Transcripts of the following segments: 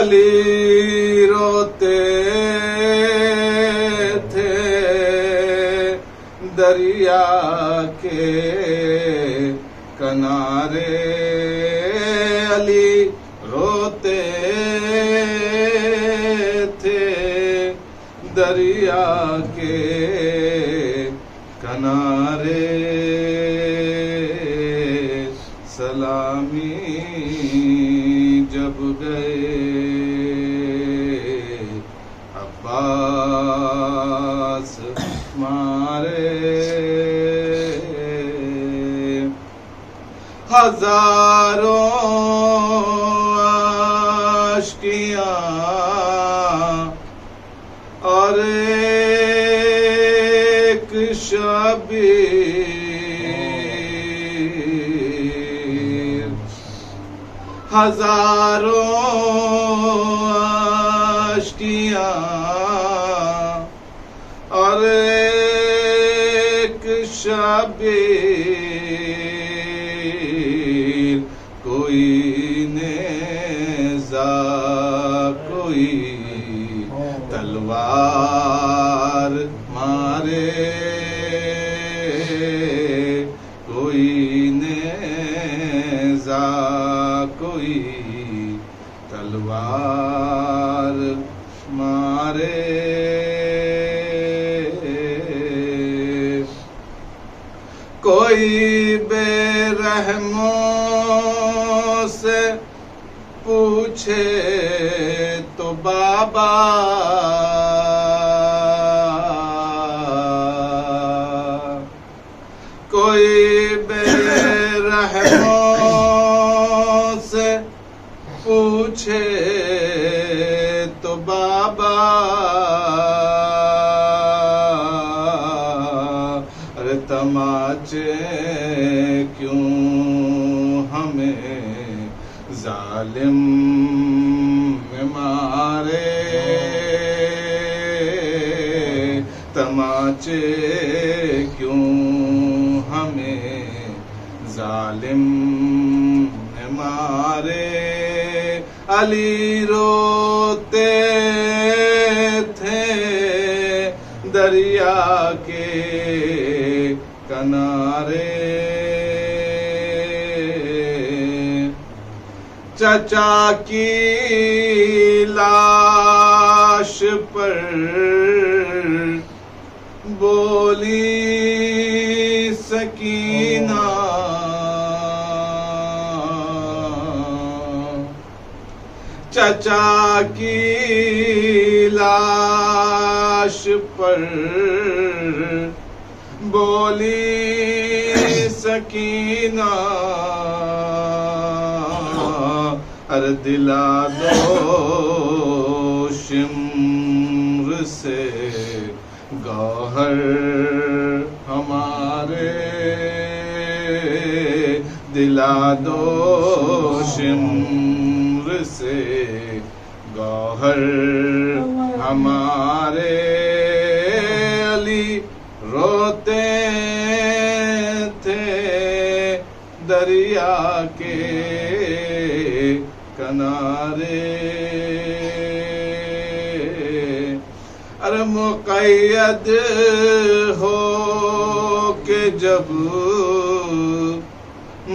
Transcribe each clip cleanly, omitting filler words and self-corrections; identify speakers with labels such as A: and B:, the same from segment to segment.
A: علی روتے تھے دریا کے کنارے، علی روتے تھے دریا کے کنارے، سلامی جب گئے عباس مارے، ہزاروں عاشقیاں اور ایک شبیر، ہزاروں عاشقیاں اور ایک شبیر، کوئی نیزہ کوئی تلوار مارے، کوئی نیزہ کوئی تلوار مارے، کوئی بے رحموں سے پوچھے تو بابا، کوئی بے رحموں سے پوچھے تو بابا، ارے تماچے کیوں ہمیں ظالم میں مارے، تماچے کیوں ہمیں ظالم میں مارے، علی روتے تھے دریا کے کنارے، چچا کی لاش پر بولی سکینہ، چچا کی لاش پر بولی سکینہ، ارے دلا دو شمر سے گوہر ہمارے، دلا دو شمر سے گوہر ہمارے، علی روتے تھے دریا کے کنارے، ارے مقید ہو کے جب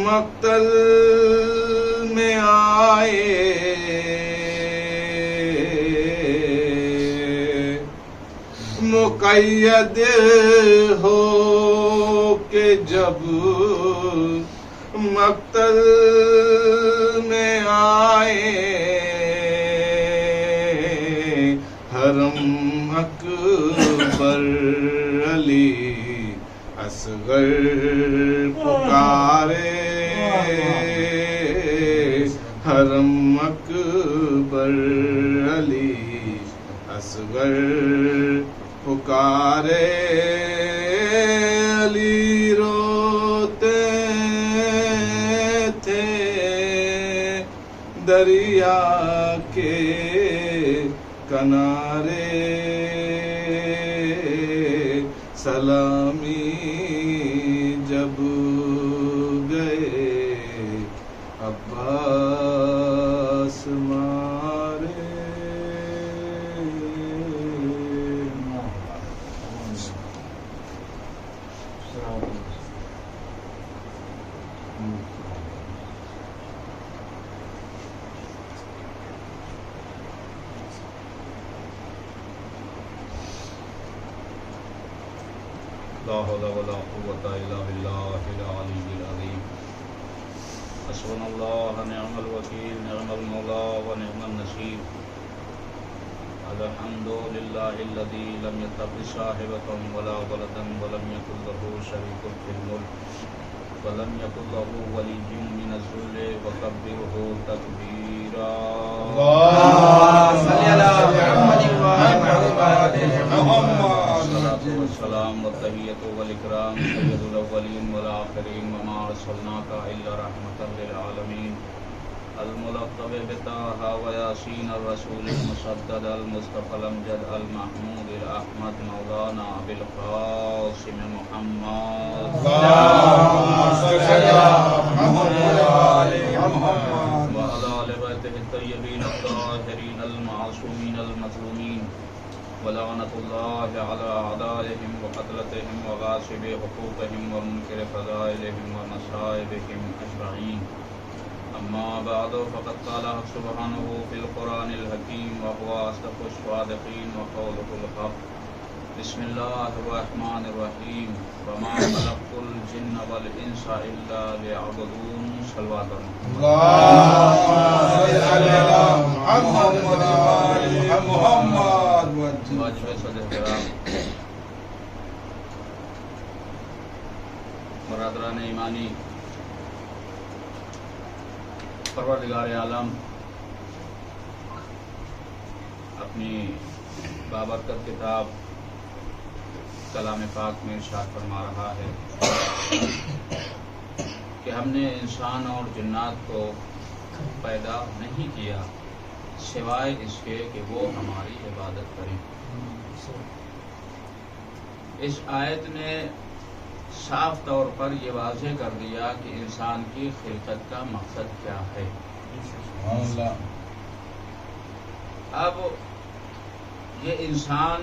A: مقتل میں آئے، مقید ہو کے جب مقتل میں آئے، حرم اکبر علی اصغر پکارے، حرم اکبر علی اصغر پکارے، علی روتے تھے دریا کے کنارے، سلامی جب گئے عباس مارے۔
B: لا حول ولا قوة إلا بالله العلي العظيم حسبنا الله نعم الوكيل نعم المولى ونعم النصير الحمد لله الذي لم يتخذ صاحبة ولا ولدا ولم يكن له شريك في الملك ولم يكن له ولي من الذل وكبره تكبيرا
C: اللهم صل على محمد وعلى محمد.
B: الصلاة والسلام والتحية والإكرام سيد الأولين والآخرين وما أرسلناك إلا رحمة للعالمين الملقب بطه وياسين الرسول المسدد المصطفى الأمجد المحمود الأحمد مولانا أبي القاسم محمد
C: اللهم صل على محمد وعلى محمد.
B: وعلى آل بيته الطيبين الطاهرين المعصومين المظلومين ولعنة الله على أعدائهم وقتلتهم وغاصب حقوقهم ومنكر فضائلهم ومصائبهم أجمعين. أما بعد فقد قال سبحانه في القرآن الحكيم وهو أصدق الصادقين وقوله الحق. بسم الله الرحمن الرحيم وما خلقت الجن والإنس إلا ليعبدون. صلوات
C: اللهم صل على محمد وعلى محمد.
B: واجب صدر کرام برادران ایمانی، پروردگار عالم اپنی بابرکت کتاب کلام پاک میں ارشاد فرما رہا ہے کہ ہم نے انسان اور جنات کو پیدا نہیں کیا سوائے اس کے کہ وہ ہماری عبادت کریں. اس آیت نے صاف طور پر یہ واضح کر دیا کہ انسان کی خلقت کا مقصد کیا ہے. اب یہ انسان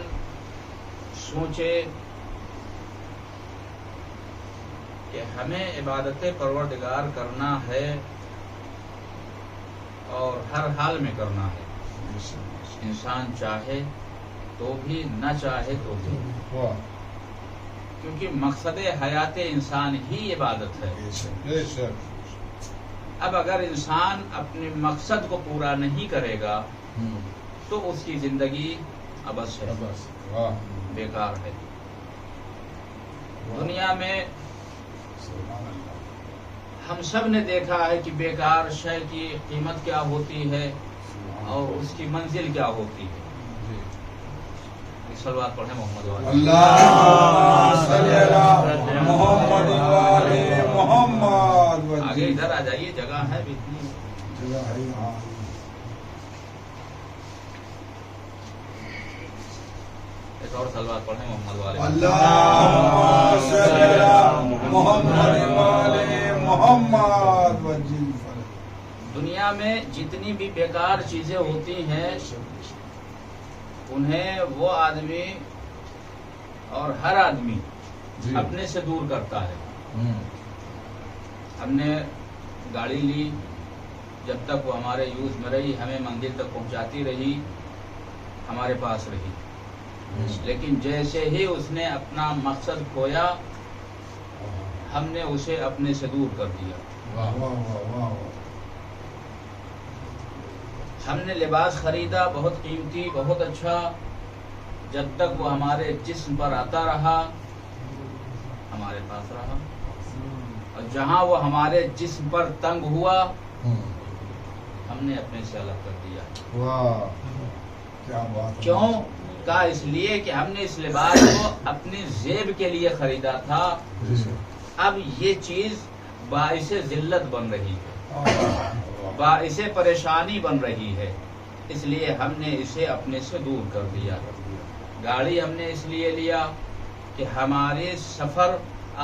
B: سوچے کہ ہمیں عبادت پروردگار کرنا ہے اور ہر حال میں کرنا ہے. انسان چاہے تو بھی نہ چاہے تو بھی، کیونکہ مقصد حیات انسان ہی عبادت ہے. اب اگر انسان اپنے مقصد کو پورا نہیں کرے گا تو اس کی زندگی عبث ہے، بیکار ہے. دنیا میں ہم سب نے دیکھا ہے کہ بیکار شے کی قیمت کیا ہوتی ہے اور اس کی منزل کیا ہوتی ہے. صلوات پڑھیں محمد والے.
C: اللهم صل على محمد وعلى محمد.
B: آگے ادھر آ جائیے، جگہ ہے بھی اتنی. ایک اور صلوات پڑھیں محمد والے.
C: اللهم صل على محمد وعلى محمد.
B: دنیا میں جتنی بھی بیکار چیزیں ہوتی ہیں انہیں وہ آدمی اور ہر آدمی اپنے سے دور کرتا ہے. ہم نے گاڑی لی، جب تک وہ ہمارے یوز میں رہی، ہمیں منزل تک پہنچاتی رہی، ہمارے پاس رہی. لیکن جیسے ہی اس نے اپنا مقصد کھویا ہم نے اسے اپنے سے دور کر دیا. ہم نے لباس خریدا بہت قیمتی، بہت اچھا، جب تک وہ ہمارے جسم پر آتا رہا ہمارے پاس رہا، اور جہاں وہ ہمارے جسم پر تنگ ہوا ہم نے اپنے سے الگ کر دیا. کیوں؟ کہا اس لیے کہ ہم نے اس لباس کو اپنی زیب کے لیے خریدا تھا، اب یہ چیز باعث ذلت بن رہی ہے، باعث پریشانی بن رہی ہے، اس لیے ہم نے اسے اپنے سے دور کر دیا. گاڑی ہم نے اس لیے لیا کہ ہمارے سفر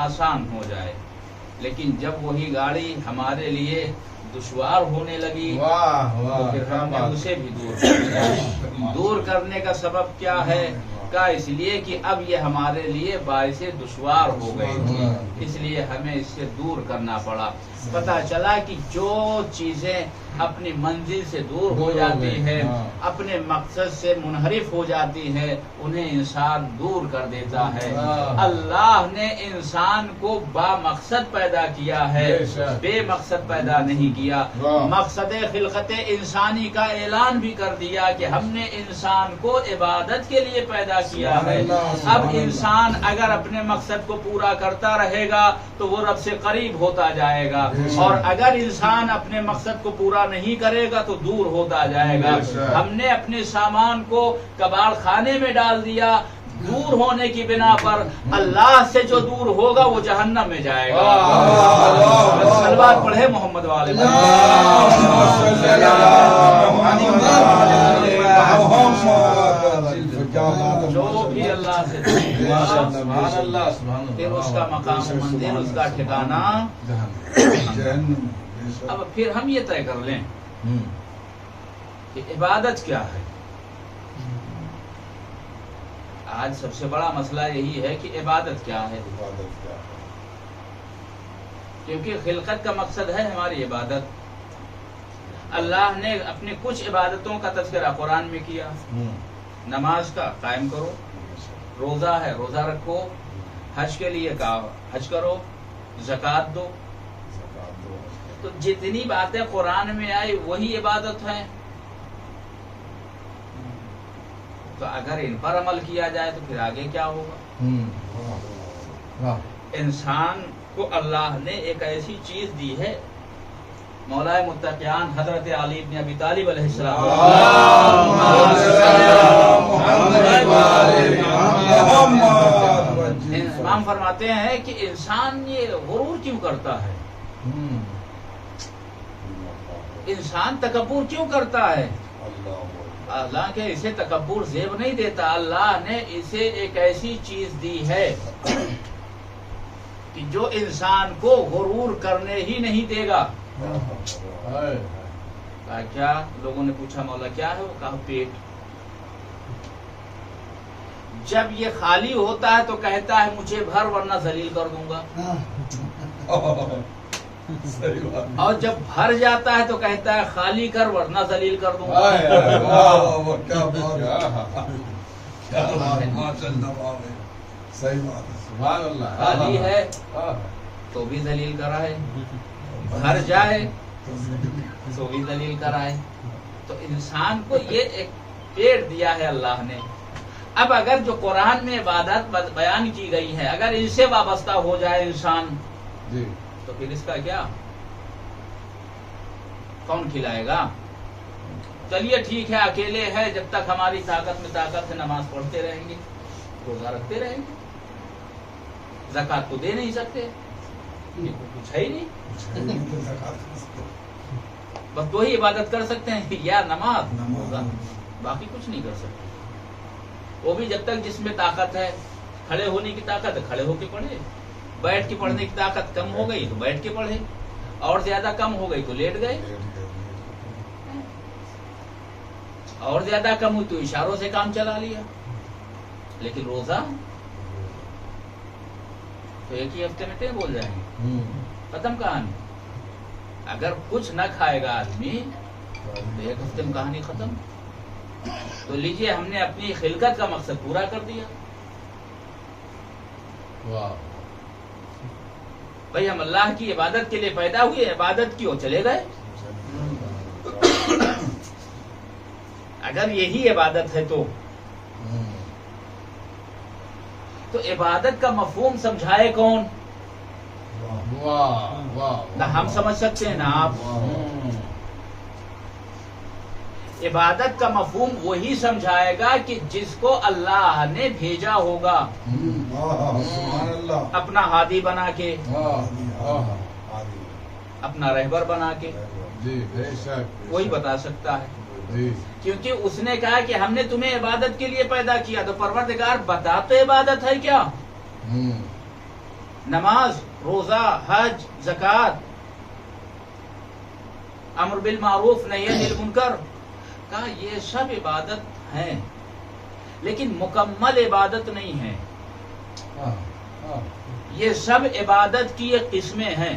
B: آسان ہو جائے، لیکن جب وہی گاڑی ہمارے لیے دشوار ہونے لگی تو پھر ہم نے اسے بھی دور کر دیا. دور کرنے کا سبب کیا ہے؟ کا اس لیے کہ اب یہ ہمارے لیے باعث دشوار ہو گئی تھی، اس لیے ہمیں اس سے دور کرنا پڑا. پتہ چلا کہ جو چیزیں اپنی منزل سے دور ہو جاتی ہیں، اپنے مقصد سے منحرف ہو جاتی ہے، انہیں انسان دور کر دیتا ہے۔ اللہ نے انسان کو با مقصد پیدا کیا ہے، بے مقصد پیدا نہیں کیا۔ مقصد خلقت انسانی کا اعلان بھی کر دیا کہ ہم نے انسان کو عبادت کے لیے پیدا کیا ہے۔ اب انسان اگر اپنے مقصد کو پورا کرتا رہے گا تو وہ رب سے قریب ہوتا جائے گا، اور اگر انسان اپنے مقصد کو پورا نہیں کرے گا تو دور ہوتا جائے گا۔ ہم نے اپنے سامان کو کباڑ خانے میں ڈال دیا، دور ہونے کی بنا پر اللہ سے جو دور ہوگا وہ جہنم میں جائے گا۔ صلوات پڑھے محمد والے۔ جو بھی اللہ سے پھر اس کا مقام و منزل، اس کا ٹھکانہ۔ اب پھر ہم یہ طے کر لیں کہ عبادت کیا ہے۔ آج سب سے بڑا مسئلہ یہی ہے کہ عبادت کیا ہے، کیونکہ خلقت کا مقصد ہے ہماری عبادت۔ اللہ نے اپنی کچھ عبادتوں کا تذکرہ قرآن میں کیا۔ نماز کا قائم کرو، روزہ ہے روزہ رکھو، حج کے لیے کہا حج کرو، زکوٰۃ دو۔ تو جتنی باتیں قرآن میں آئی وہی عبادت ہیں۔ تو اگر ان پر عمل کیا جائے تو پھر آگے کیا ہوگا؟ انسان کو اللہ نے ایک ایسی چیز دی ہے، مولا متقیان حضرت علی بن ابی طالب علیہ السلام امام فرماتے ہیں کہ انسان یہ غرور کیوں کرتا ہے، انسان تکبر کیوں کرتا ہے؟ اللہ کے اسے تکبر زیب نہیں دیتا، اللہ نے اسے ایک ایسی چیز دی ہے کہ جو انسان کو غرور کرنے ہی نہیں دے گا۔ کیا لوگوں نے پوچھا مولا کیا ہے؟ وہ کہا پیٹ۔ جب یہ خالی ہوتا ہے تو کہتا ہے مجھے بھر ورنہ ذلیل کر دوں گا، اور جب بھر جاتا ہے تو کہتا ہے خالی کر ورنہ ذلیل کر دوں گا۔ خالی ہے تو بھی ذلیل کرائے، بھر جائے تو بھی ذلیل کرائے۔ تو انسان کو یہ ایک پیٹ دیا ہے اللہ نے۔ اب اگر جو قرآن میں عبادت بیان کی گئی ہے اگر ان سے وابستہ ہو جائے انسان تو پھر اس کا کیا؟ کون کھلائے گا؟ چلیے ٹھیک ہے، اکیلے ہے، جب تک ہماری طاقت میں طاقت ہے نماز پڑھتے رہیں گے، روزہ رکھتے رہیں گے، زکوٰۃ تو دے نہیں سکتے، کچھ ہے ہی نہیں، بس وہی عبادت کر سکتے ہیں یا نماز روزہ، باقی کچھ نہیں کر سکتے۔ وہ بھی جب تک جس میں طاقت ہے، کھڑے ہونے کی طاقت ہے کھڑے ہو کے پڑھے، بیٹھ کے پڑھنے کی طاقت کم ہو گئی تو بیٹھ کے پڑھے، اور زیادہ کم ہو گئی تو لیٹ گئے، اور زیادہ کم ہوئی تو اشاروں سے کام چلا لیا۔ لیکن روزہ تو ایک ہی ہفتے میں ٹے بول جائیں گے، ختم کہانی۔ اگر کچھ نہ کھائے گا آدمی تو ایک ہفتے میں کہانی ختم۔ تو لیجئے ہم نے اپنی خلقت کا مقصد پورا کر دیا۔ بھائی ہم اللہ کی عبادت کے لیے پیدا ہوئے، عبادت کی اور چلے گئے۔ اگر یہی عبادت ہے تو عبادت کا مفہوم سمجھائے کون؟ نہ ہم سمجھ سکتے ہیں نہ آپ۔ عبادت کا مفہوم وہی سمجھائے گا کہ جس کو اللہ نے بھیجا ہوگا اپنا ہادی بنا کے، اپنا رہبر بنا کے، وہی بتا سکتا ہے۔ کیونکہ اس نے کہا کہ ہم نے تمہیں عبادت کے لیے پیدا کیا، تو پروردگار بتا تو عبادت ہے کیا؟ نماز، روزہ، حج، زکوٰۃ، امر بالمعروف نہی عن المنکر، کہا یہ سب عبادت ہیں لیکن مکمل عبادت نہیں ہے، یہ سب عبادت کی ایک قسمیں ہیں۔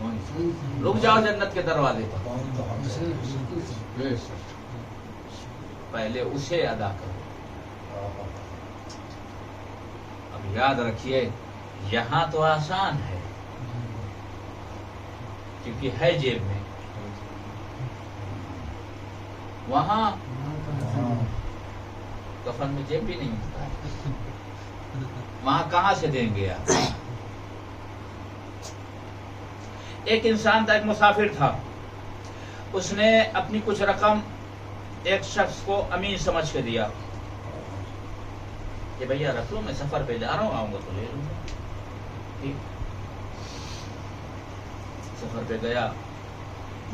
B: رک جاؤ جنت کے دروازے پر، پہلے اسے ادا کرو۔ اب یاد رکھیے یہاں تو آسان ہے کیونکہ ہے جیب میں، وہاں کفن میں جیب بھی نہیں ہوتا ہے، وہاں کہاں سے دیں گے آپ؟ ایک انسان تھا، ایک مسافر تھا، اس نے اپنی کچھ رقم ایک شخص کو امین سمجھ کے دیا کہ بھیا رکھ لو، میں سفر پہ جا رہا ہوں، آؤں گا تو لے لوں گا۔ ٹھیک، سفر پہ گیا،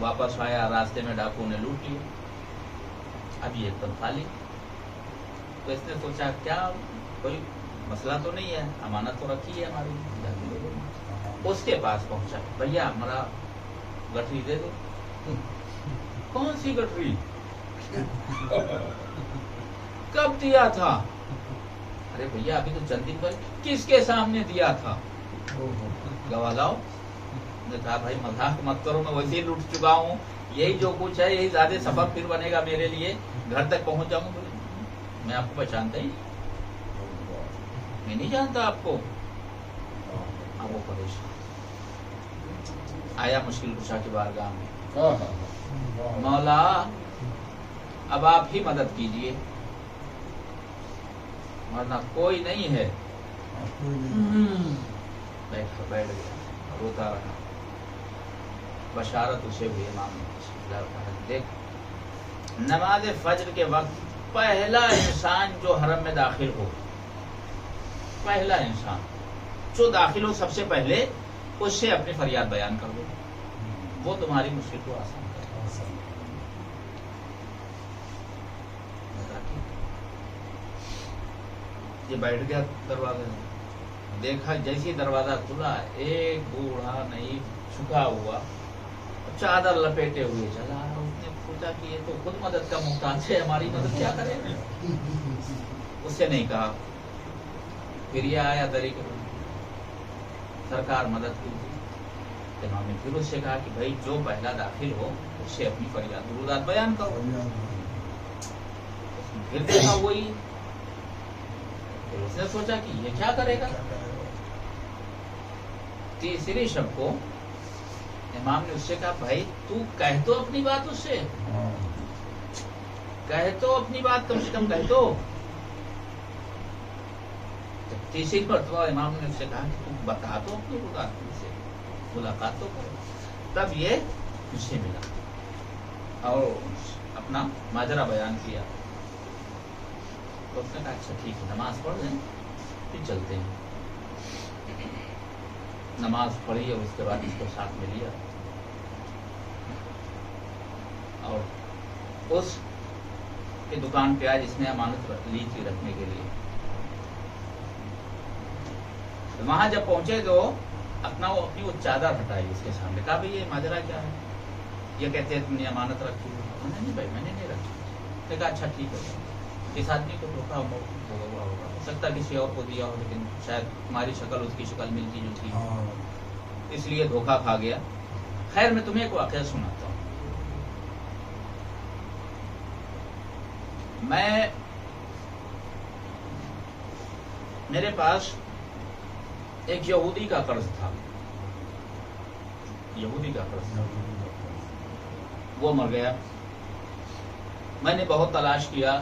B: واپس آیا، راستے میں ڈاکو نے لوٹ لیا، اب یہ ایک دم خالی۔ تو اس نے سوچا کیا کوئی مسئلہ تو نہیں ہے، امانت تو رکھی ہے ہماری۔ اس کے پاس پہنچا، بھیا ہمارا گٹری دے دو۔ کون سی گٹری؟ کب دیا تھا؟ ارے بھیا ابھی تو چند دن پہلے۔ کس کے سامنے دیا تھا؟ گواہ لاؤ۔ نے کہا بھائی مذاق مت کرو، میں ویسے ہی لوٹ چکا ہوں، یہی جو کچھ ہے یہی زیادہ سبب پھر بنے گا میرے لیے، گھر تک پہنچ جاؤں گا۔ میں آپ کو پہچانتا ہی، میں نہیں جانتا آپ کو۔ اب وہ پریشان آیا مشکل کشا کی بارگاہ میں، مولا اب آپ ہی مدد کیجئے، ورنہ کوئی نہیں ہے۔ بیٹھ گیا، روتا رہا۔ بشارت اسے ہوئی امام نے، دیکھ نماز فجر کے وقت پہلا انسان جو حرم میں داخل ہو، پہلا انسان جو داخل ہو سب سے پہلے اس سے اپنی فریاد بیان کر دو، وہ تمہاری مشکل کو آسان کر دے۔ یہ بیٹھ گیا دروازے میں، دیکھا جیسے دروازہ کھلا ایک بوڑھا نہیں چھکا ہوا چادر لپیٹے ہوئے چلا رہا۔ اس نے پوچھا کہ یہ تو خود مدد کا محتاج ہے، ہماری مدد کیا کرے؟ اس سے نہیں کہا۔ پھر یہ آیا طریقے سرکار مدد کیجیے۔ امام نے پھر اس سے کہا کہ بھائی جو پہلا داخل ہو اس سے اپنی فریاد درودات بیان کرو۔ پھر دیکھا وہی، پھر اس نے سوچا کہ یہ کیا کرے گا۔ تیسری شب کو امام نے اس سے کہا بھائی تو کہہ تو اپنی بات، اس سے کہہ تو اپنی بات، کم سے کم کہہ تو۔ تیسری مرتبہ امام نے اس سے کہا کہ تم بتا تو اپنی بات، سے ملاقات تو کرو۔ تب یہ مجھ سے ملا اور اپنا ماجرا بیان کیا۔ تو اس نے کہا اچھا ٹھیک ہے، نماز پڑھ لیں پھر چلتے ہیں۔ نماز پڑھی اور اس کے بعد اس کو ساتھ میں لیا اور اس کی دکان پہ آیا جس نے امانت لی تھی رکھنے کے لیے۔ وہاں جب پہنچے تو اپنی وہ چادر ہٹائی اس کے سامنے، کہا بھائی یہ ماجرا کیا ہے؟ یہ کہتے ہیں تم نے امانت رکھی؟ نہیں بھائی میں نے نہیں رکھی۔ نے کہا اچھا ٹھیک ہے، اس آدمی کو دھوکا ہوا ہوگا، ہو سکتا ہے کسی اور کو دیا ہو، لیکن شاید تمہاری شکل اس کی شکل ملتی جلتی ہے، اس لیے دھوکا کھا گیا۔ خیر میں تمہیں ایک واقعہ سناتا ہوں۔ میرے پاس ایک یہودی کا قرض تھا، یہودی کا قرض تھا، وہ مر گیا۔ میں نے بہت تلاش کیا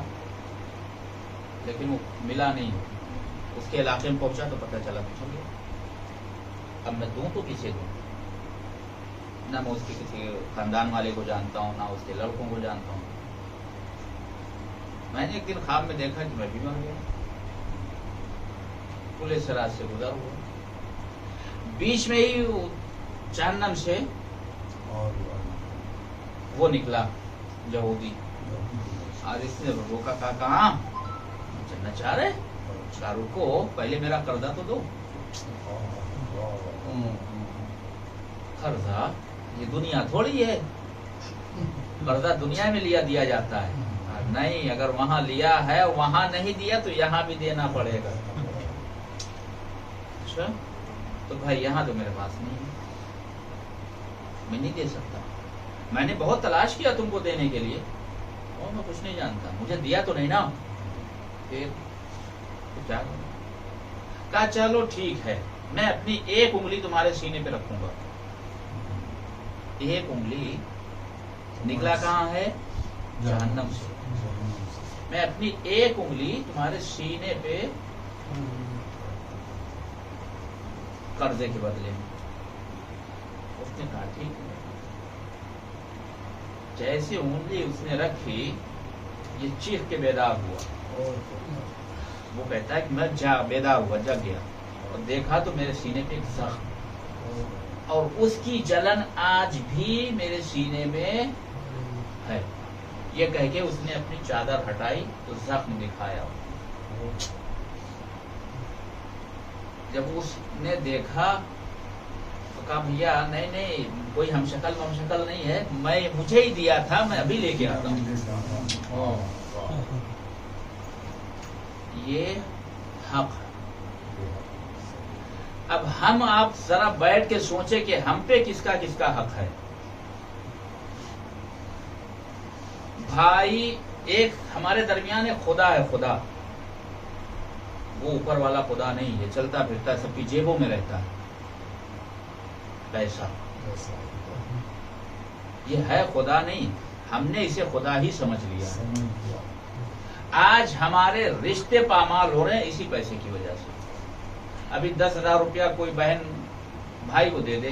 B: لیکن وہ ملا نہیں۔ اس کے علاقے میں پہنچا تو پتہ چلا تو گیا۔ اب میں دوں تو کسے دوں؟ نہ میں اس کے کسی خاندان والے کو جانتا ہوں، نہ اس کے لڑکوں کو جانتا ہوں۔ میں نے ایک دن خواب میں دیکھا کہ میں بھی مر گیا، پولیس راج سے گزر ہوا، بیچ میں ہی جہنم سے وہ نکلا یہودی، اور اس نے روکا، کہا کہاں چلنا چاہ رہے؟ کہا رکو پہلے میرا قرضہ تو دو۔ قرضہ یہ دنیا تھوڑی ہے، قرضہ دنیا میں دیا جاتا ہے، نہیں اگر وہاں لیا ہے وہاں نہیں دیا تو یہاں بھی دینا پڑے گا۔ اچھا تو بھائی یہاں تو میرے پاس نہیں ہے، میں نہیں دے سکتا. میں نے بہت تلاش کیا تم کو دینے کے لیے اور میں کچھ نہیں جانتا, مجھے دیا تو نہیں نا. پھر کیا کروں؟ کہا چلو ٹھیک ہے, میں اپنی ایک انگلی تمہارے سینے پہ رکھوں گا. ایک انگلی نکلا کہاں ہے؟ جہنم سے. میں اپنی ایک انگلی تمہارے سینے پہ قرضے کے بدلے میں. اس نے کہا ٹھیک ہے. جیسے انگلی اس نے رکھی یہ چیخ کے بیدار ہوا. وہ کہتا ہے کہ میں بیدار ہوا, جگ گیا اور دیکھا تو میرے سینے پہ ایک زخم, اور اس کی جلن آج بھی میرے سینے میں ہے. یہ کہہ کے اس نے اپنی چادر ہٹائی تو زخم دکھایا. جب اس نے دیکھا تو کہا بھیا نہیں کوئی ہم شکل نہیں ہے, مجھے ہی دیا تھا, میں ابھی لے کے آتا ہوں. یہ حق. اب ہم آپ ذرا بیٹھ کے سوچیں کہ ہم پہ کس کا حق ہے. بھائی ایک ہمارے درمیان ایک خدا ہے, خدا وہ اوپر والا خدا نہیں ہے, چلتا پھرتا سب کی جیبوں میں رہتا ہے پیسہ. یہ ہے خدا نہیں, ہم نے اسے خدا ہی سمجھ لیا. آج ہمارے رشتے پامال ہو رہے ہیں اسی پیسے کی وجہ سے. ابھی 10,000 روپیہ کوئی بہن بھائی کو دے دے,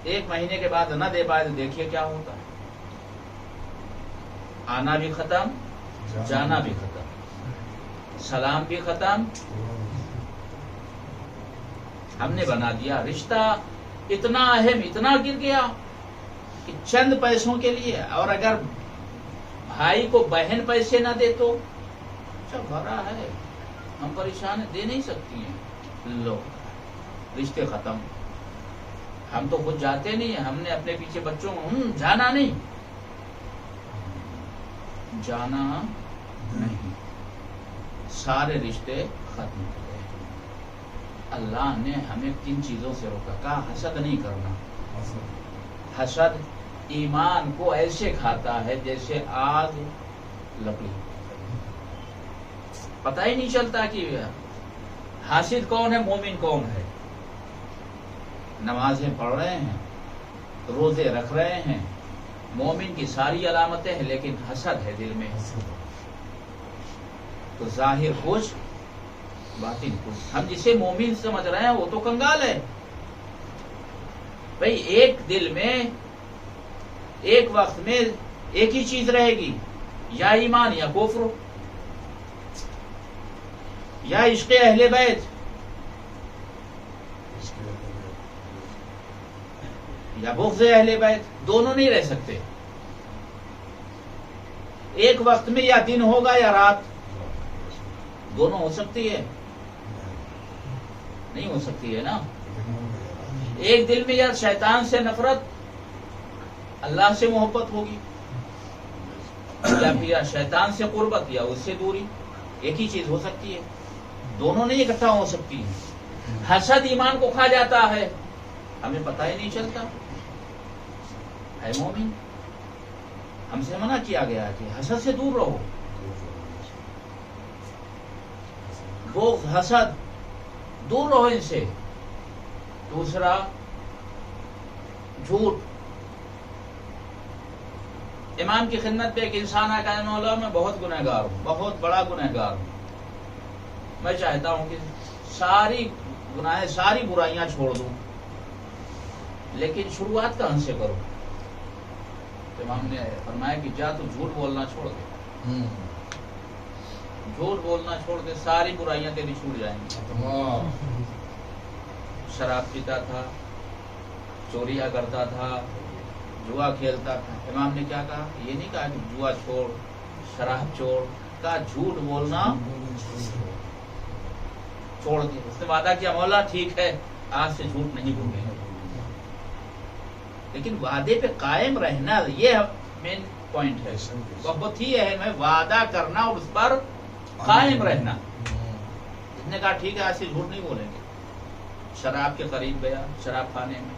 B: ایک مہینے کے بعد نہ دے پائے تو دیکھیے کیا ہوتا ہے. آنا بھی ختم, جانا بھی ختم, سلام بھی ختم. ہم نے بنا دیا رشتہ اتنا اہم, اتنا گر گیا کہ چند پیسوں کے لیے. اور اگر بھائی کو بہن پیسے نہ دے تو اچھا بھرا ہے, ہم پریشان دے نہیں سکتی ہیں. لو رشتے ختم. ہم تو خود جاتے نہیں ہیں, ہم نے اپنے پیچھے بچوں کو جانا نہیں, جانا نہیں, سارے رشتے ختم ہو گئے. اللہ نے ہمیں کن چیزوں سے روکا؟ کہا حسد نہیں کرنا. حسد ایمان کو ایسے کھاتا ہے جیسے آگ لکڑی, پتہ ہی نہیں چلتا کہ حاسد کون ہے, مومن کون ہے. نمازیں پڑھ رہے ہیں, روزے رکھ رہے ہیں, مومن کی ساری علامتیں ہیں, لیکن حسد ہے دل میں. تو ظاہر کچھ باطن کچھ. ہم جسے مومن سمجھ رہے ہیں وہ تو کنگال ہے. بھئی ایک دل میں ایک وقت میں ایک ہی چیز رہے گی, یا ایمان یا کفر, یا عشق اہل بیت یا بغض اہل بیت. دونوں نہیں رہ سکتے. ایک وقت میں یا دن ہوگا یا رات, دونوں ہو سکتی ہے؟ نہیں ہو سکتی ہے نا. ایک دل میں یا شیطان سے نفرت, اللہ سے محبت ہوگی, یا پھر شیطان سے قربت یا اس سے دوری. ایک ہی چیز ہو سکتی ہے, دونوں نہیں اکٹھا ہو سکتی. حسد ایمان کو کھا جاتا ہے, ہمیں پتہ ہی نہیں چلتا. ہے مومن, ہم سے منع کیا گیا کہ حسد سے دور رہو. بغض حسد دور رہو ان سے. دوسرا جھوٹ. امام کی خدمت پہ ایک انسان آیا کہ مولا میں بہت گنہگار ہوں, بہت بڑا گنہگار ہوں, میں چاہتا ہوں کہ ساری گناہیں ساری برائیاں چھوڑ دوں, لیکن شروعات کہاں سے کروں؟ امام نے فرمایا کہ جا تو جھوٹ بولنا چھوڑ دے. جھوٹ بولنا چھوڑ دے, ساری برائیاں تیری چھوٹ جائیں گی. شراب پیتا تھا, چوریاں کرتا تھا, جوا کھیلتا تھا. امام نے کیا کہا؟ یہ نہیں کہا کہ جوا چھوڑ, شراب چھوڑ, کہا جھوٹ بولنا چھوڑ دے. اس نے وعدہ کیا مولا ٹھیک ہے آج سے جھوٹ نہیں بولیں گے. لیکن وعدے پہ قائم رہنا یہ مین پوائنٹ ہے, بہت ہی اہم ہے. وعدہ کرنا اور اس پر قائم رہنا. اس نے کہا ٹھیک ہے آج سے جھوٹ نہیں بولیں گے. شراب کے قریب گیا, شراب کھانے میں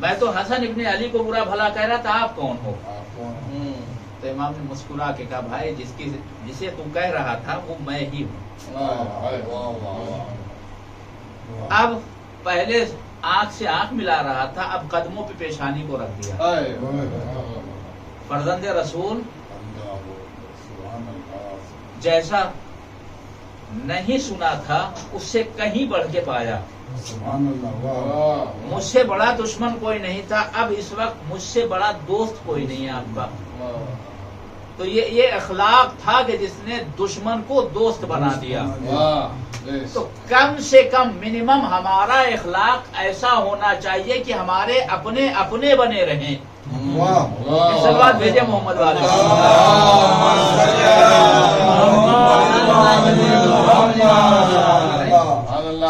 B: میں تو حسن ابن علی کو برا بھلا کہہ رہا تھا، آپ کون ہو؟
C: آپ کون؟
B: تو امام نے مسکرا کے کہا بھائی جسے تو کہہ رہا تھا وہ میں ہی ہوں۔ اب پہلے آنکھ سے آنکھ ملا رہا تھا، اب قدموں پہ پیشانی کو رکھ دیا۔ فرزند رسول جیسا نہیں سنا تھا اس سے کہیں بڑھ کے پایا۔
C: سبحان اللہ، واہ۔
B: مجھ سے بڑا دشمن کوئی نہیں تھا، اب اس وقت مجھ سے بڑا دوست کوئی نہیں ہے آپ کا۔ تو یہ اخلاق تھا کہ جس نے دشمن کو دوست بنا دیا۔ تو کم سے کم منیمم ہمارا اخلاق ایسا ہونا چاہیے کہ ہمارے اپنے اپنے بنے رہیں۔
C: واہ
B: سلوات بھیجے محمد والے۔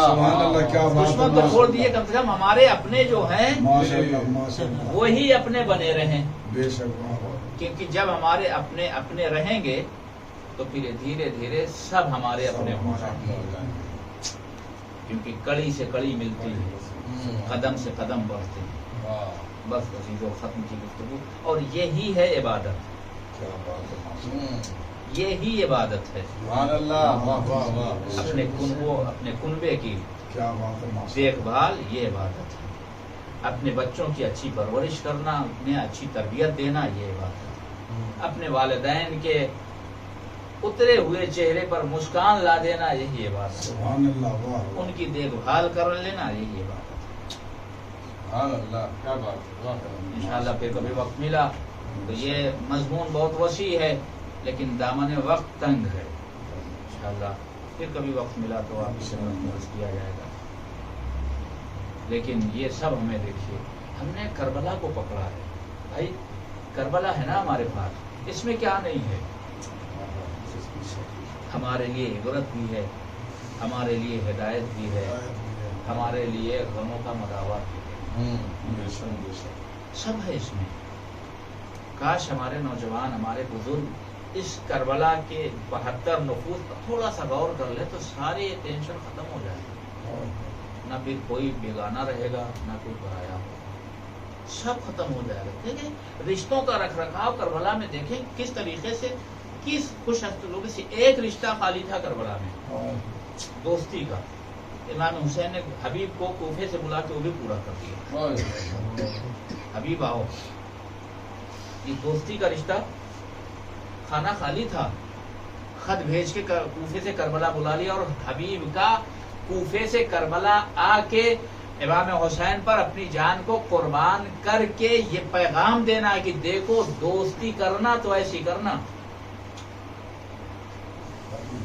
C: سبحان اللہ، کیا بات
B: دشمن تو چھوڑ دیے، کم سے کم ہمارے اپنے جو ہیں
C: ماشاء اللہ، ماشاء اللہ،
B: وہی اپنے بنے رہیں،
C: بے شک، واہ واہ۔
B: کیونکہ جب ہمارے اپنے اپنے رہیں گے تو پھر دھیرے دھیرے سب ہمارے اپنے ہو جائیں گے، کیونکہ کڑی سے کڑی ملتی ہے، قدم سے قدم بڑھتے ہیں۔ بس عزیزو ختم کی گفتگو، اور یہی ہے عبادت،
C: کیا بات ہے، ماشاء اللہ۔
B: یہی عبادت ہے۔ اپنے کنبے کی
C: کیا بات ہے، ماشاء
B: دیکھ بھال یہ عبادت ہے، اپنے بچوں کی اچھی پرورش کرنا، انہیں اچھی تربیت دینا یہ عبادت ہے، اپنے والدین کے اترے ہوئے چہرے پر مسکان لا دینا یہی عبادت ہے،
C: سبحان اللہ، واہ واہ۔
B: ان کی دیکھ بھال کر لینا یہی عبادت ہے۔ انشاءاللہ پھر کبھی وقت ملا تو یہ مضمون بہت وسیع ہے لیکن دامن وقت تنگ ہے، انشاءاللہ پھر کبھی وقت ملا تو آپ سے مدد کیا جائے گا۔ لیکن یہ سب ہمیں دیکھیے، ہم نے کربلا کو پکڑا ہے، بھائی کربلا ہے نا ہمارے پاس، اس میں کیا نہیں ہے، ہمارے لیے عبرت بھی ہے، ہمارے لیے ہدایت بھی ہے، ہمارے لیے غموں کا مداوع بھی ہے، سب ہے اس میں۔ کاش ہمارے نوجوان، ہمارے بزرگ اس کربلا کے 72 نفوس پر تھوڑا سا غور کر لے تو سارے ٹینشن ختم ہو جائے گا، نہ پھر کوئی بیگانہ رہے گا نہ کوئی پرایا ہوگا، سب ختم ہو جائے گا۔ دیکھیں رشتوں کا رکھ رکھاؤ کربلا میں، دیکھیں کس طریقے سے، کس خوش لوگوں سے ایک رشتہ خالی تھا کربلا میں، دوستی کا۔ امام حسین نے حبیب کو کوفے سے بلا کے وہ بھی پورا کر دیا، حبیب آؤ، یہ دوستی کا رشتہ، کھانا خالی تھا، خط بھیج کے کوفے سے کربلا بلا لیا، اور حبیب کا کوفے سے کربلا آ کے امام حسین پر اپنی جان کو قربان کر کے یہ پیغام دینا ہے کہ دیکھو دوستی کرنا تو ایسی کرنا،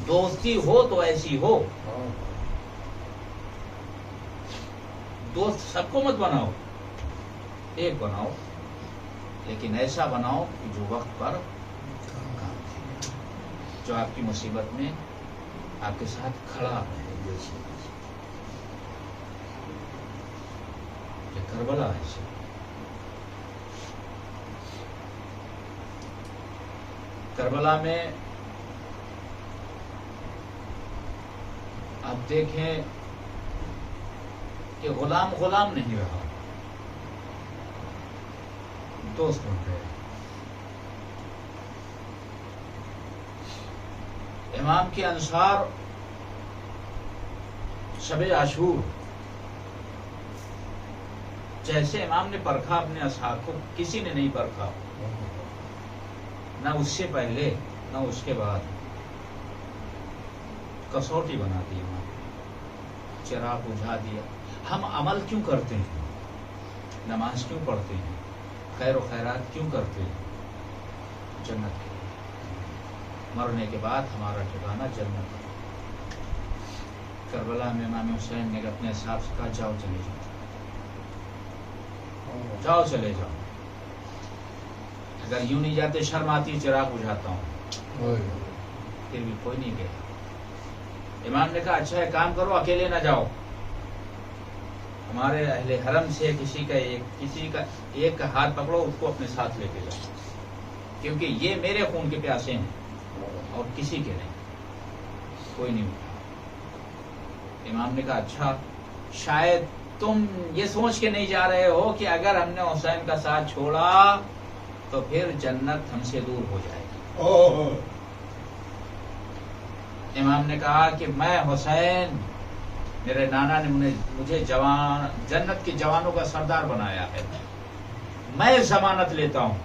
B: دوستی ہو تو ایسی ہو، دوست سب کو مت بناؤ، ایک بناؤ، لیکن ایسا بناؤ کہ جو وقت پر کام کرے، جو آپ کی مصیبت میں آپ کے ساتھ کھڑا رہے۔ یہ کربلا ہے، کربلا میں آپ دیکھیں کہ غلام غلام نہیں رہا، دوست بن گئے۔ امام کے انصار شب عاشور جیسے امام نے پرکھا اپنے اصحاب کو، کسی نے نہیں پرکھا، نہ اس سے پہلے نہ اس کے بعد، کسوٹی بنا دی امام، چراغ بجھا دیا۔ ہم عمل کیوں کرتے ہیں، نماز کیوں پڑھتے ہیں، خیر و خیرات کیوں کرتے ہیں؟ جنت کے لیے، مرنے کے بعد ہمارا ٹھکانہ جنت ہے۔ کربلا میں امام حسین نے اپنے اصحاب سے کہا جاؤ چلے جاؤ، جاؤ چلے جاؤ، اگر یوں نہیں جاتے شرم آتی چراغ بجھاتا ہوں، پھر بھی کوئی نہیں گیا۔ امام نے کہا اچھا ہے کام کرو، اکیلے نہ جاؤ، ہمارے اہل حرم سے کسی کا ایک کا ہاتھ پکڑو، اس کو اپنے ساتھ لے کے جاؤ، کیونکہ یہ میرے خون کے پیاسے ہیں اور کسی کے نہیں۔ کوئی نہیں اٹھا۔ امام نے کہا اچھا شاید تم یہ سوچ کے نہیں جا رہے ہو کہ اگر ہم نے حسین کا ساتھ چھوڑا تو پھر جنت ہم سے دور ہو جائے گی. امام نے کہا کہ میں حسین، میرے نانا نے مجھے جنت کے جوانوں کا سردار بنایا ہے، میں ضمانت لیتا ہوں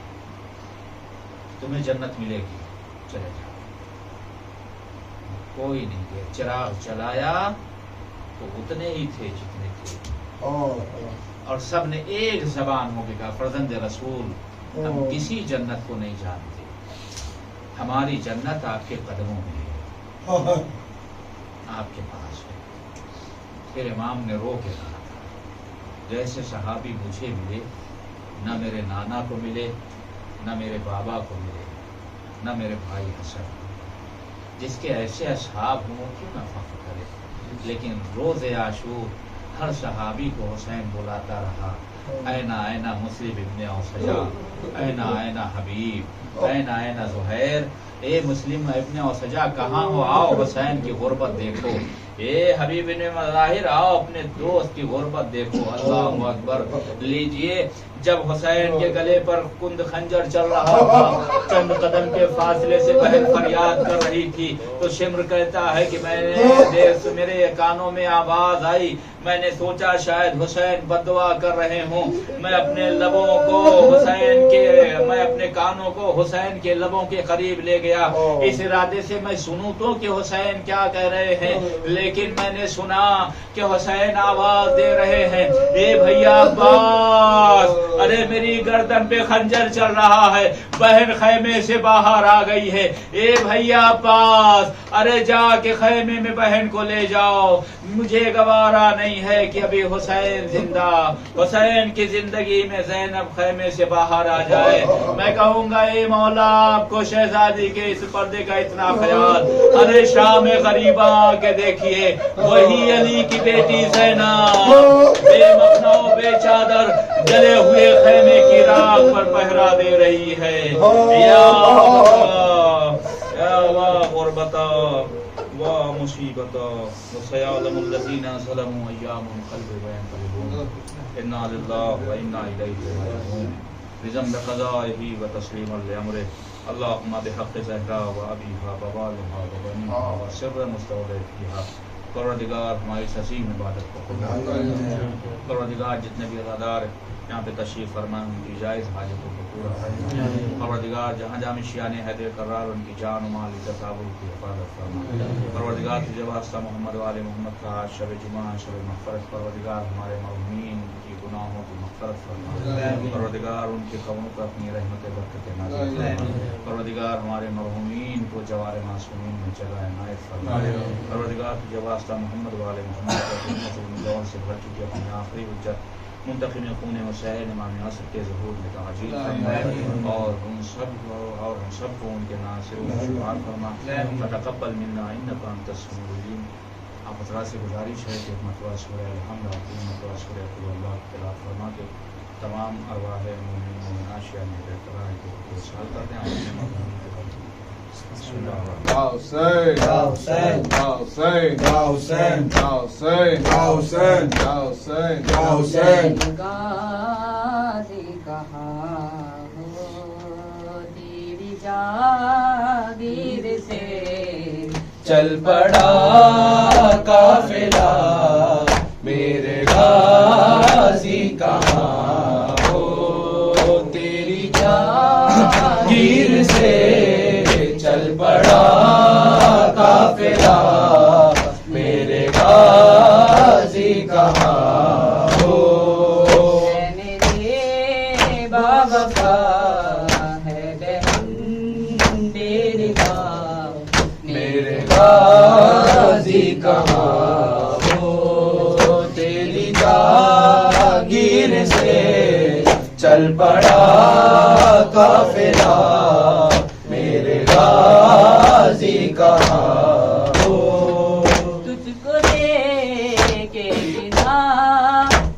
B: تمہیں جنت ملے گی، چلے جاؤ. کوئی نہیں گیا، چراغ چلایا تو اتنے ہی تھے جتنے تھے، اور سب نے ایک زبان ہو کے کہا فرزند رسول ہم کسی جنت کو نہیں جانتے، ہماری جنت آپ کے قدموں میں ہے، آپ کے پاس ہے. پھر امام نے رو کے کہا تھا جیسے صحابی مجھے ملے نہ میرے نانا کو ملے، نہ میرے بابا کو ملے، نہ میرے بھائی حسن. جس کے ایسے اصحاب ہوں کیوں نہ فخر کرے. لیکن روز عاشور ہر صحابی کو حسین بلاتا رہا، اینا اینا مسلم ابن اوسجا، اینا اینا حبیب، اینا اینا زہیر. اے مسلم ابن اوسجا کہاں ہو، آؤ حسین کی غربت دیکھو. اے حبیب ابن مظاہر آؤ اپنے دوست کی غربت دیکھو. اللہ اکبر. لیجئے جب حسین کے گلے پر کند خنجر چل رہا تھا، چند قدم کے فاصلے سے بہن فریاد کر رہی تھی، تو شمر کہتا ہے کہ میں نے دیر سے میرے کانوں میں آواز آئی، میں نے سوچا شاید حسین بددعا کر رہے ہوں. میں اپنے لبوں کو میں اپنے کانوں کو حسین کے لبوں کے قریب لے گیا، اس ارادے سے میں سنوں تو کہ حسین کیا کہہ رہے ہیں. لیکن میں نے سنا کہ حسین آواز دے رہے ہیں، اے بھیا عباس، ارے میری گردن پہ خنجر چل رہا ہے، بہن خیمے سے باہر آ گئی ہے. اے بھیا عباس، ارے جا کے خیمے میں بہن کو لے جاؤ، مجھے گوارا نہیں ہے کہ ابھی حسین زندہ، حسین کی زندگی میں زینب خیمے سے باہر آ جائے. میں کہوں گا اے مولا آپ کو شہزادی کے اس پردے کا اتنا خیال. ارے شام غریبہ کے دیکھیے وہی علی کی بیٹی زینب بے مخنا و بے چادر جلے ہوئے خیمے کی راکھ پر پہرا دے رہی ہے. یا غربتا و مصیبتا وسیعلم الذین ظلموا ایام القلب وینقلبون انا للہ و انا الیہ راجعون بذنب قضائہ و تسلیما لامرہ. اللہم بحق زہرا و ابیہا بوالہا و بنیہا و سر مستودعیہا. پروردگار ہماری اس عظیم عبادت کو قبول فرما. پروردگار جتنے بھی عزادار یہاں پہ تشریف فرما ان کی جائز حاجتوں کو پورا فرما. پروردگار جہاں جہاں مشیان حیدر قرار ان کی جان و مال تصاور کی حفاظت فرما. پروردگار تجھے واسطہ محمد و آل محمد کا آج شب جمعہ شب مغفرت. پروردگار ہمارے مرحومین کی گناہوں کی مغفرت فرما. پروردگار ان کے قوموں پر اپنی رحمت برکت نازل فرما. پروردگار ہمارے مرحومین کو جوار معصومین میں جگہ عنایت فرما. پروردگار تجھے واسطہ محمد و آل محمد کو سے بھر چکی اپنی آخری حجت منتقم خون حسین امام عصر کے ظہور میں تعجیل فرما، اور ہم سب کو ان کے ناصر و شمار فرما. فتقبل منا انک انت السمیع العلیم. آپ حضرات سے گزارش ہے کہ ایک مرتبہ سورہ الحمد اور تین مرتبہ سورہ قل اللہ کی تلاوت فرما کے تمام ارواح مومنین مومنات شیعہ میں برقرار کو سال کرتے ہیں.
A: یا حسین یا حسین یا حسین یا حسین یا حسین یا حسین یا حسین یا حسین.
D: غازی کہاں ہو تیری جاگیر سے
E: چل پڑا قافلہ میرے غازی کہاں ہو تیری جاگیر سے چل پڑا قافلہ میرے غازی کہاں ہو.
D: میرے بابا ہے بہن میری ماں
E: میرے غازی کہاں ہو تیری جاگیر سے چل پڑا قافلہ میرے غازی کہاں ہو.
D: تجھ کو دے کے بنا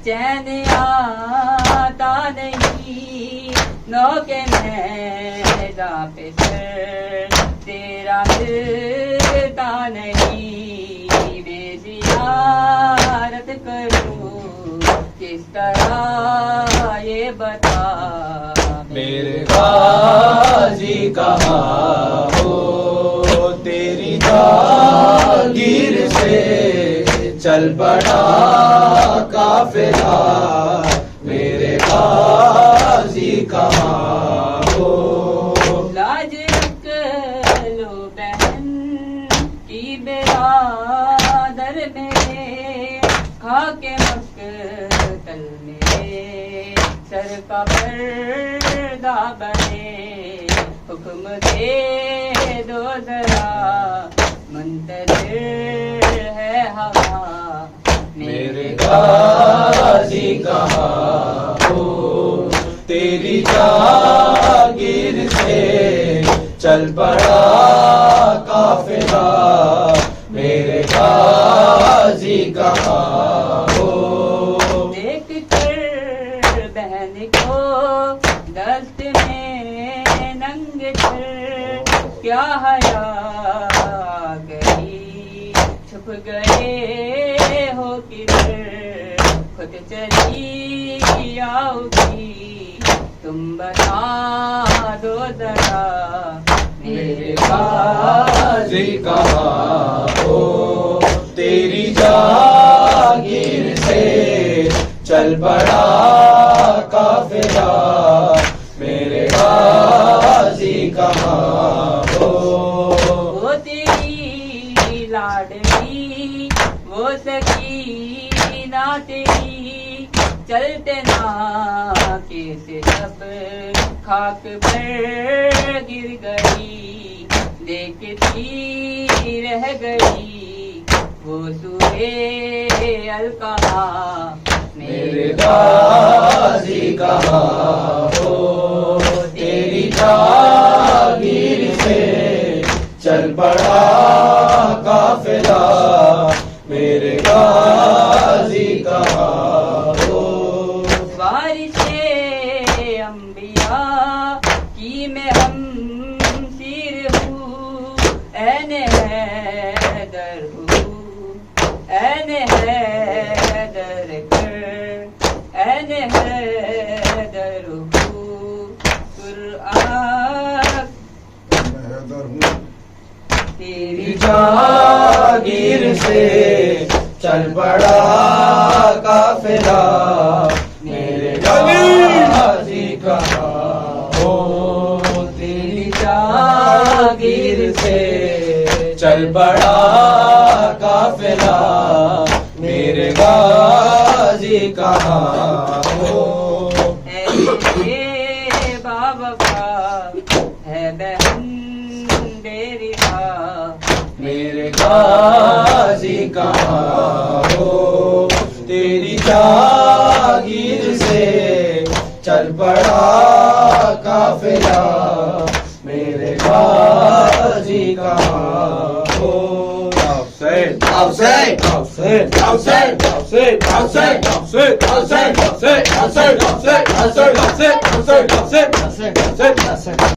D: چین آتا نہیں، نو کے میدان پہ سر تیرا ملتا نہیں. میں زیارت کروں کس طرح یہ بتا
E: میرے غازی کہاں ہو تیری جاگیر سے چل پڑا قافلہ میرے غازی کہاں ہو
D: لاج رکھ لو بہن کی برادر میرے کھا کے مقتل میں سر کا پردہ بنے حکم دے دو ذرا منتظر ہے ہوا
E: میرے غازی کہاں ہو تیری جاگیر سے چل پڑا قافلہ میرے غازی کہاں ہو
D: دیکھ کر بہن کو دست میں ننگ کر کیا حیا گئی چھپ گئے ہو کدھر خود چلی آؤ گی تم بتا دو ذرا
E: میرے غازی کہاں ہو تیری جاگیر سے چل پڑا قافلہ میرے غازی کہاں ہو
D: وہ تیری لاڈلی وہ سکینہ تیری چلتے نا کیسے سب خاک پر گر گئی دیکھتی رہ گئی وہ سورے القمہ
E: میرے غازی کہاں ہو تیری جاگیر سے چل پڑا قافلہ میرے غازی کہاں ہو
D: وارث انبیاء کی میں ہم سیر ہوں این حیدر ہوں این حیدر کر این حیدر ہوں قرآن
C: میں حیدر ہوں
D: تیری
E: جاگیر سے چل پڑا قافلہ میرے غازی کہاں ہو تیری جاگیر سے چل پڑا قافلہ میرے غازی کہاں ہو
D: ہے بابا کا ہے بہن میری ماں
E: میرے غازی کہاں ہو تیری جاگیر سے چل پڑا قافلہ میرے غازی کہاں ہو
A: حسین
E: حسین حسین حسین حسین حسین حسین حسین حسین حسین حسین حسین حسین حسین حسین حسین